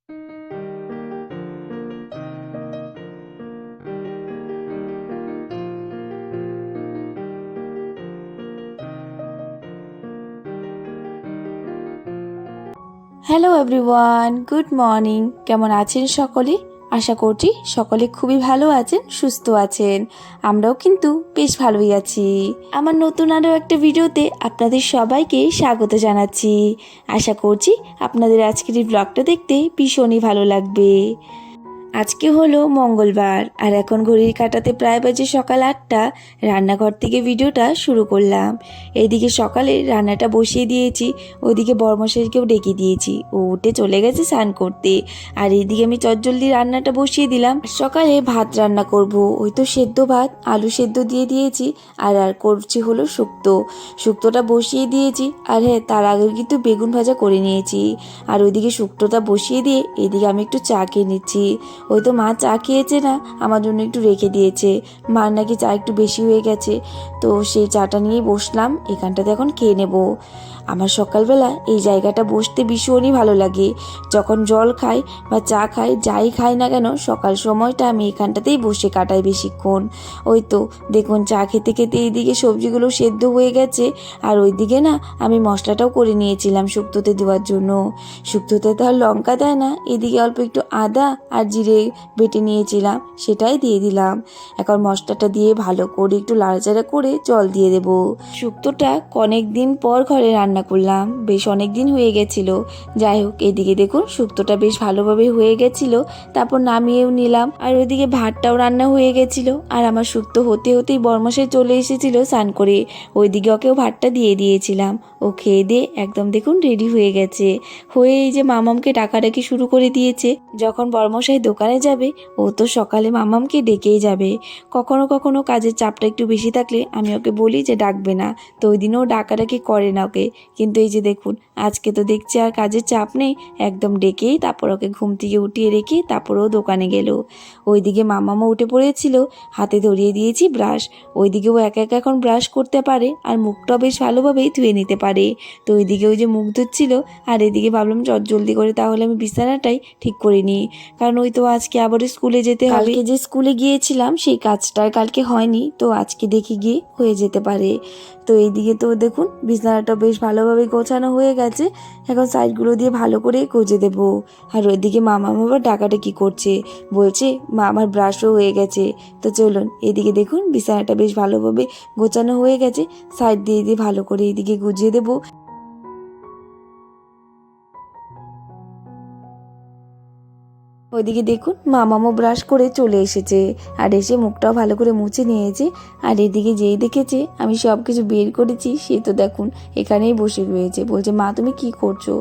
Hello everyone, good morning. কেমন আছেন সকলে? আশা করছি সকলে খুবই ভালো আছেন, সুস্থ আছেন। আমরাও কিন্তু বেশ ভালোই আছি। আমার নতুন আরও একটা ভিডিওতে আপনাদের সবাইকে স্বাগত জানাচ্ছি। আশা করছি আপনাদের আজকের এই ব্লগটা দেখতে ভীষণই ভালো লাগবে। আজকে হলো মঙ্গলবার আর এখন ঘড়ির কাঁটাতে প্রায় বাজে সকাল 8টা। রান্নাঘর থেকে ভিডিওটা শুরু করলাম। এইদিকে সকালে রান্নাটা বসিয়ে দিয়েছি, ওইদিকে বরমশাইকেও ডেকে দিয়েছি, ও উঠে চলে গেছে স্নান করতে। আর এইদিকে আমি চটজলদি রান্নাটা বসিয়ে দিলাম। সকালে ভাত রান্না করব, ওই তো সেদ্ধ ভাত, আলু সেদ্ধ দিয়ে দিয়েছি। আর করছি হলো শুক্তোটা বসিয়ে দিয়েছি। আর হ্যাঁ, তার আগে কিন্তু বেগুন ভাজা করে নিয়েছি। আর ওইদিকে শুক্তোটা বসিয়ে দিয়ে এইদিকে আমি একটু চা খেয়ে নিচ্ছি। ওই তো মা চা খেয়েছে না, আমার জন্য একটু রেখে দিয়েছে। মার নাকি চা একটু বেশি হয়ে গেছে, তো সেই চাটা নিয়েই বসলাম। এখানটাতে এখন খেয়ে নেব। আমার সকালবেলা এই জায়গাটা বসতে ভীষণই ভালো লাগে। যখন জল খাই বা চা খাই, যাই খাই না কেন, সকাল সময়টা আমি এখানটাতেই বসে কাটাই বেশিক্ষণ। ওই তো দেখুন, চা খেতে খেতে এইদিকে সবজিগুলো সেদ্ধ হয়ে গেছে। আর ওইদিকে না আমি মশলাটাও করে নিয়েছিলাম শুক্তোতে দেওয়ার জন্য। শুক্তোতে তো আর লঙ্কা দেয় না, এদিকে অল্প একটু আদা আর জিরে বেটে নিয়েছিলাম, সেটাই দিয়ে দিলাম। এখন মশলাটা দিয়ে ভালো করে একটু লাড়াচাড়া করে জল দিয়ে দেব। শুক্তোটা অনেক দিন পর ঘরে রান্না করলাম, বেশ অনেক দিন হয়ে গেছিল। যাই হোক, এদিকে দেখুন শুক্তোটা বেশ ভালোভাবে হয়ে গেছিল, তারপর নামিয়েও নিলাম। আর ওইদিকে ভাতটাও রান্না হয়ে গেছিল। আর আমার শুক্তো হতে হতেই বরমশাই চলে এসেছিল স্নান করে, ওইদিকে ওকেও ভাতটা দিয়ে দিয়েছিলাম। ও খেয়ে দিয়ে একদম দেখুন রেডি হয়ে গেছে। হয়ে এই যে মামামকে ডাকাডাকি শুরু করে দিয়েছে। যখন বরমশাই দোকানে যাবে, ও তো সকালে মামামকে ডেকেই যাবে। কখনো কখনো কাজের চাপটা একটু বেশি থাকলে আমি ওকে বলি যে ডাকবে না, তো ওই দিনও ডাকাডাকি করে না ওকে। কিন্তু এই যে দেখুন, আজকে তো দেখছি আর কাজের চাপ নেই, একদম ডেকেই তারপর ওকে ঘুম থেকে উঠিয়ে রেখে তারপরেও দোকানে গেল। ওইদিকে মামামও উঠে পড়েছিল, হাতে ধরিয়ে দিয়েছি ব্রাশ। ওইদিকেও একা একা এখন ব্রাশ করতে পারে আর মুখটাও বেশ ভালোভাবেই ধুয়ে নিতে পারে। তো ওইদিকে ওই যে মুখ ধুচ্ছিল, আর এদিকে ভাবলাম জলদি করে তাহলে আমি বিছানাটাই ঠিক করে নিই, কারণ ওই তো আজকে আবার স্কুলে যেতে হবে। কালকে যে স্কুলে গিয়েছিলাম সেই কাজটা কালকে হয়নি, তো আজকে দেখি গিয়ে হয়ে যেতে পারে। তো এইদিকে তো দেখুন বিছানাটা বেশ ভালোভাবে গোছানো হয়ে গেছে। এখন সাইডগুলো দিয়ে ভালো করে গুজে দেবো। আর ওইদিকে মামা আবার ডাকাডাকি করছে, বলছে মা আমার ব্রাশও হয়ে গেছে। তো চলুন, এদিকে দেখুন বিছানাটা বেশ ভালোভাবে গোছানো হয়ে গেছে, সাইড দিয়ে দিয়ে ভালো করে এদিকে গুজিয়ে দেবো। ওইদিকে দেখুন মামামও ব্রাশ করে চলে এসেছে, আর এসে মুখটাও ভালো করে মুছে নিয়েছে। আর এদিকে যেই দেখেছে আমি সব কিছু বের করেছি, সে তো দেখুন এখানেই বসে রয়েছে, বলছে মা তুমি কি করছো।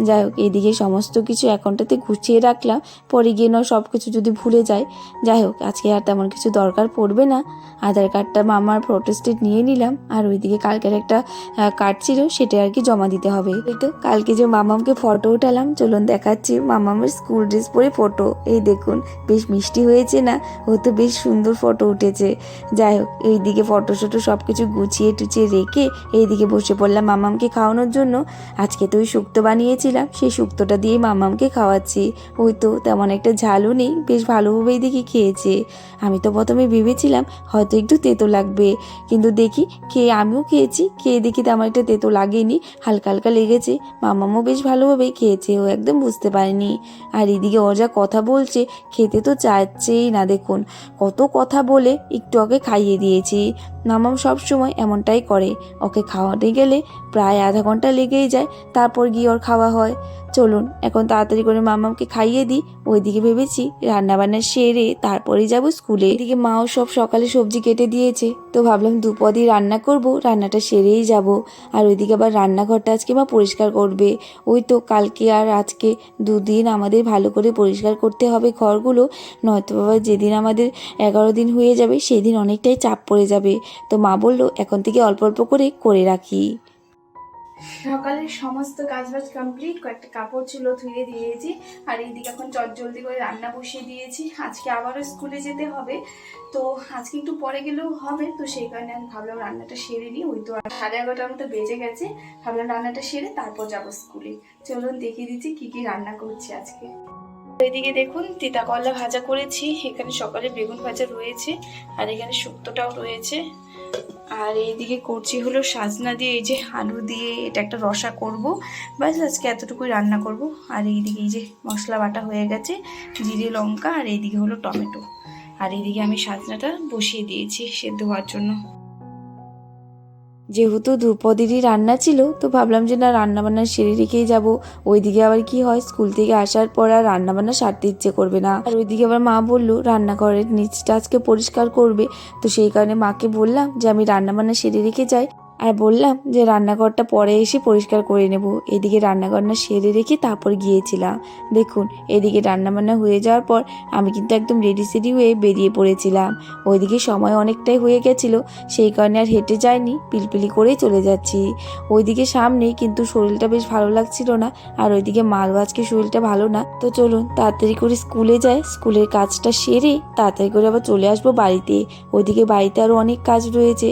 যাই হোক, এদিকে সমস্ত কিছু এখনটাতে গুছিয়ে রাখলাম, পরে গিয়ে না সব কিছু যদি ভুলে যায়। যাই হোক, আজকে আর তেমন কিছু দরকার পড়বে না। আধার কার্ডটা মামার ফটোস্টেট নিয়ে নিলাম। আর ওইদিকে কালকের একটা কার্ড ছিল, সেটা আর কি জমা দিতে হবে। এই তো কালকে যে মামামকে ফটো উঠালাম, চলুন দেখাচ্ছি। মামামের স্কুল ড্রেস পরে ফটো, এই দেখুন বেশ মিষ্টি হয়েছে না, ও তো বেশ সুন্দর ফটো উঠেছে। যাই হোক, এইদিকে ফটো শটো সব কিছু গুছিয়ে টুচিয়ে রেখে এইদিকে বসে পড়লাম মামামকে খাওয়ানোর জন্য। আজকে তো ওই শুক্তো বানিয়েছিলাম, সেই শুক্তোটা দিয়েই মামামকে খাওয়াচ্ছি। ওই তো তেমন একটা ঝালও নেই, বেশ ভালোভাবেই দেখি খেয়েছে। আমি তো প্রথমে ভেবেছিলাম হয়তো একটু তেতো লাগবে, কিন্তু দেখি আমিও খেয়েছি, খেয়ে দেখি তেমন একটা তেতো লাগেনি, হালকা হালকা লেগেছে। মামামও বেশ ভালোভাবেই খেয়েছে, ও একদম বুঝতে পারেনি। আর এদিকে ও যা কথা বলছে, খেতে তো চাচ্ছেই না। দেখুন কত কথা বলে একটু ওকে খাইয়ে দিয়েছি। মামাম সব সময় এমনটাই করে, ওকে খাওয়াতে গেলে প্রায় আধা ঘন্টা লেগেই যায়, তারপর গিয়ে ওর খাওয়া হয়। চলুন এখন তাড়াতাড়ি করে মামামকে খাইয়ে দিই। ওইদিকে ভেবেছি রান্নাবান্না সেরে তারপরেই যাব স্কুলে। এদিকে মাও সব সকালে সবজি কেটে দিয়েছে, তো ভাবলাম দুপদই রান্না করব, রান্নাটা সেরেই যাব। আর ওইদিকে আবার রান্নাঘরটা আজকে মা পরিষ্কার করবে। ওই তো কালকে আর আজকে দুদিন আমাদের ভালো করে পরিষ্কার করতে হবে ঘরগুলো, নয়তো বাবা যেদিন আমাদের 11 দিন হয়ে যাবে সেদিন অনেকটাই চাপ পড়ে যাবে। তো মা বলল এখন থেকে অল্প অল্প করে রাখি। সকালের সমস্ত কাজবাজ কমপ্লিট, কয়েকটা কাপড় ছিল ধুয়ে দিয়েছি, আর এইদিকে এখন জলদি করে রান্না বসিয়ে দিয়েছি। আজকে আবারও স্কুলে যেতে হবে, তো আজকে একটু পরে গেলেও হবে, তো সেই কারণে আমি ভাবলাম রান্নাটা সেরে নিই। ওই তো 11:30 মতো বেজে গেছে, ভাবলাম রান্নাটা সেরে তারপর যাবো স্কুলে। চলুন দেখিয়ে দিচ্ছি কি কি রান্না করছি আজকে। এদিকে দেখুন তিতা করলা ভাজা করেছি, এখানে সকালে বেগুন ভাজা রয়েছে, আর এখানে শুক্তোটাও রয়েছে। আর এইদিকে করছি হলো সাজনা দিয়ে, এই যে আলু দিয়ে এটা একটা রসা করব, ব্যাস আজকে এতটুকুই রান্না করব। আর এইদিকে এই যে মশলা বাটা হয়ে গেছে, জিরে লঙ্কা, আর এইদিকে হলো টমেটো। আর এইদিকে আমি সাজনাটা বসিয়ে দিয়েছি সেদ্ধ হওয়ার জন্য। যেহেতু দ্রৌপদীরই রান্না ছিল, তো ভাবলাম যে না রান্না বান্না সেরে রেখেই যাবো। ওইদিকে আবার কি হয়, স্কুল থেকে আসার পর আর রান্না বান্না সারতে ইচ্ছে করবে না। আর ওইদিকে আবার মা বললো রান্নাঘরের নিচটা আজকে পরিষ্কার করবে, তো সেই কারণে মাকে বললাম যে আমি রান্না বান্না সেরে রেখে যাই, আর বললাম যে রান্নাঘরটা পরে এসে পরিষ্কার করে নেব। এদিকে রান্নাঘরটা সেরে রেখে তারপর গিয়েছিলাম। দেখুন এদিকে রান্নাবান্না হয়ে যাওয়ার পর আমি কিন্তু একদম রেডি সেডি হয়ে বেরিয়ে পড়েছিলাম। ওইদিকে সময় অনেকটাই হয়ে গেছিলো, সেই কারণে আর হেঁটে যাইনি, পিলপিলি করেই চলে যাচ্ছি। ওইদিকে সামনেই, কিন্তু শরীরটা বেশ ভালো লাগছিল না, আর ওইদিকে মালও আজকে শরীরটা ভালো না। তো চলুন তাড়াতাড়ি করে স্কুলে যাই, স্কুলের কাজটা সেরে তাড়াতাড়ি করে আবার চলে আসবো বাড়িতে। ওইদিকে বাড়িতে আরও অনেক কাজ রয়েছে।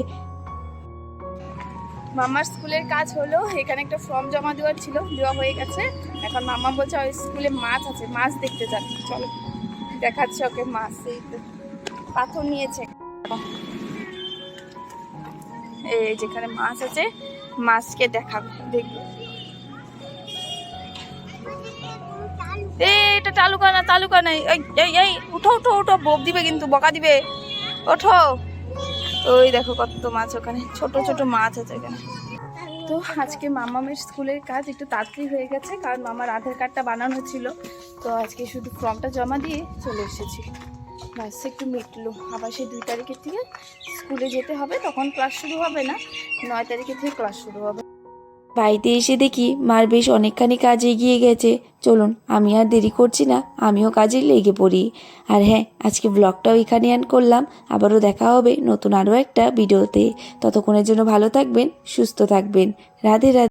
মামার স্কুলের কাজ হলো, এখানে একটা ফর্ম জমা দেওয়ার ছিল, দেওয়া হয়ে গেছে। এখন মামা বলছে ওই স্কুলে মাছ আছে, মাছ দেখতে যাবে, চলো দেখাচ্ছে ওকে মাছ। এই তো পাথর নিয়েছে, এই যেখানে মাছ আছে মাছকে দেখাবে, দেখবে। এটা তালুকা না, তালুকা নাই, এই এই উঠো উঠো উঠো, বক দিবে কিন্তু, বকা দিবে, ওঠো। ওই দেখো কত মাছ, ওখানে ছোট ছোট মাছ আছে এখানে। তো আজকে মামামের স্কুলের কাজ একটু তাড়াতাড়ি হয়ে গেছে, কারণ মামার আধার কার্ডটা বানানো ছিল, তো আজকে শুধু ফর্মটা জমা দিয়ে চলে এসেছি, ব্যাস একটু মিটলো। আবার সেই 2 তারিখের থেকে স্কুলে যেতে হবে, তখন ক্লাস শুরু হবে না, 9 তারিখের থেকে ক্লাস শুরু হবে। বাড়িতে এসে দেখি মার বেশ অনেকখানি কাজ এগিয়ে গেছে। চলুন আমি আর দেরি করছি না, আমিও কাজে লেগে পড়ি। আর হ্যাঁ, আজকে ব্লগটাও এখানে এন্ড করলাম। আবারও দেখা হবে নতুন আরও একটা ভিডিওতে। ততক্ষণের জন্য ভালো থাকবেন, সুস্থ থাকবেন। রাধে রাধে।